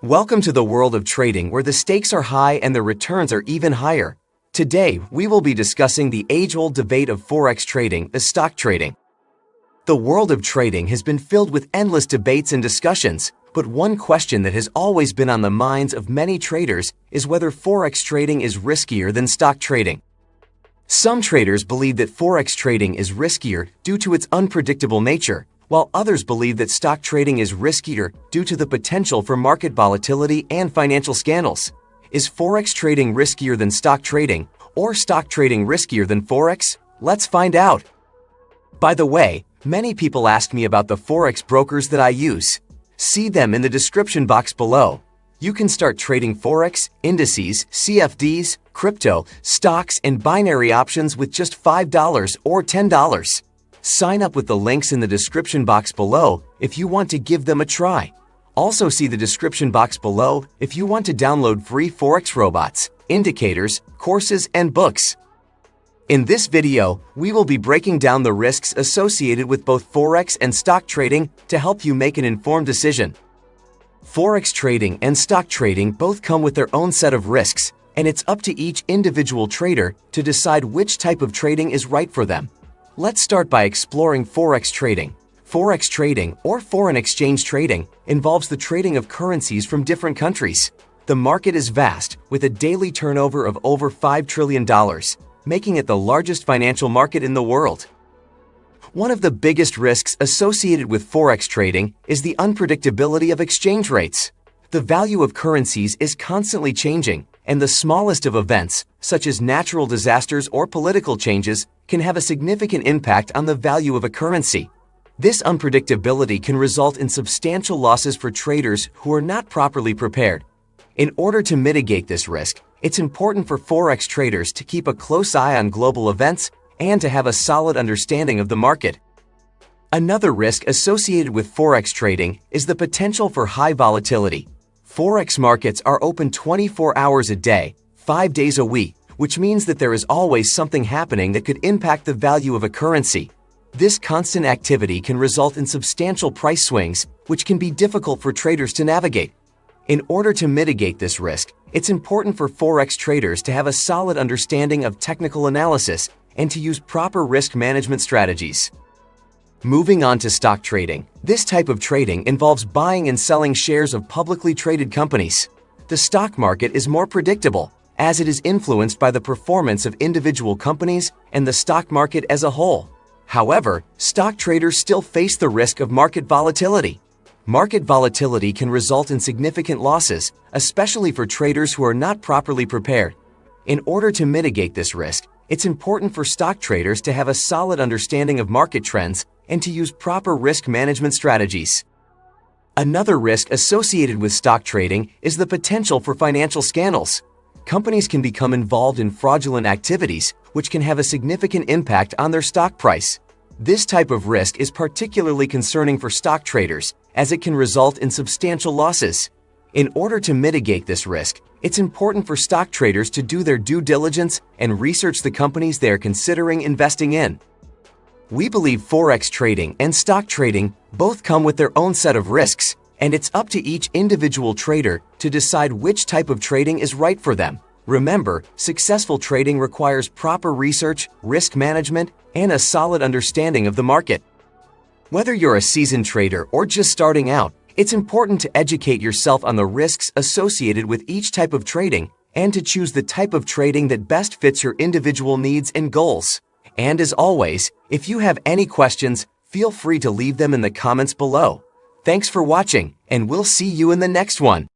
Welcome to the world of trading where the stakes are high and the returns are even higher. Today, we will be discussing the age-old debate of Forex trading, the stock trading. The world of trading has been filled with endless debates and discussions, but one question that has always been on the minds of many traders is whether Forex trading is riskier than stock trading. Some traders believe that Forex trading is riskier due to its unpredictable nature, while others believe that stock trading is riskier due to the potential for market volatility and financial scandals. Is Forex trading riskier than stock trading, or stock trading riskier than Forex? Let's find out. By the way, many people ask me about the Forex brokers that I use. See them in the description box below. You can start trading Forex, indices, CFDs, crypto, stocks, and binary options with just $5 or $10. Sign up with the links in the description box below if you want to give them a try. Also see the description box below if you want to download free Forex robots, indicators, courses, and books. In this video, we will be breaking down the risks associated with both Forex and stock trading to help you make an informed decision. Forex trading and stock trading both come with their own set of risks, and it's up to each individual trader to decide which type of trading is right for them. Let's start by exploring Forex trading. Forex trading, or foreign exchange trading, involves the trading of currencies from different countries. The market is vast, with a daily turnover of over $5 trillion, making it the largest financial market in the world. One of the biggest risks associated with Forex trading is the unpredictability of exchange rates. The value of currencies is constantly changing, and the smallest of events, such as natural disasters or political changes, can have a significant impact on the value of a currency. This unpredictability can result in substantial losses for traders who are not properly prepared. In order to mitigate this risk, it's important for Forex traders to keep a close eye on global events and to have a solid understanding of the market. Another risk associated with Forex trading is the potential for high volatility. Forex markets are open 24 hours a day, 5 days a week, which means that there is always something happening that could impact the value of a currency. This constant activity can result in substantial price swings, which can be difficult for traders to navigate. In order to mitigate this risk, it's important for Forex traders to have a solid understanding of technical analysis and to use proper risk management strategies. Moving on to stock trading. This type of trading involves buying and selling shares of publicly traded companies. The stock market is more predictable, as it is influenced by the performance of individual companies and the stock market as a whole. However, stock traders still face the risk of market volatility. Market volatility can result in significant losses, especially for traders who are not properly prepared. In order to mitigate this risk, it's important for stock traders to have a solid understanding of market trends and to use proper risk management strategies. Another risk associated with stock trading is the potential for financial scandals. Companies can become involved in fraudulent activities, which can have a significant impact on their stock price. This type of risk is particularly concerning for stock traders, as it can result in substantial losses. In order to mitigate this risk, it's important for stock traders to do their due diligence and research the companies they are considering investing in. We believe Forex trading and stock trading both come with their own set of risks, and it's up to each individual trader to decide which type of trading is right for them. Remember, successful trading requires proper research, risk management, and a solid understanding of the market. Whether you're a seasoned trader or just starting out, it's important to educate yourself on the risks associated with each type of trading and to choose the type of trading that best fits your individual needs and goals. And as always, if you have any questions, feel free to leave them in the comments below. Thanks for watching, and we'll see you in the next one.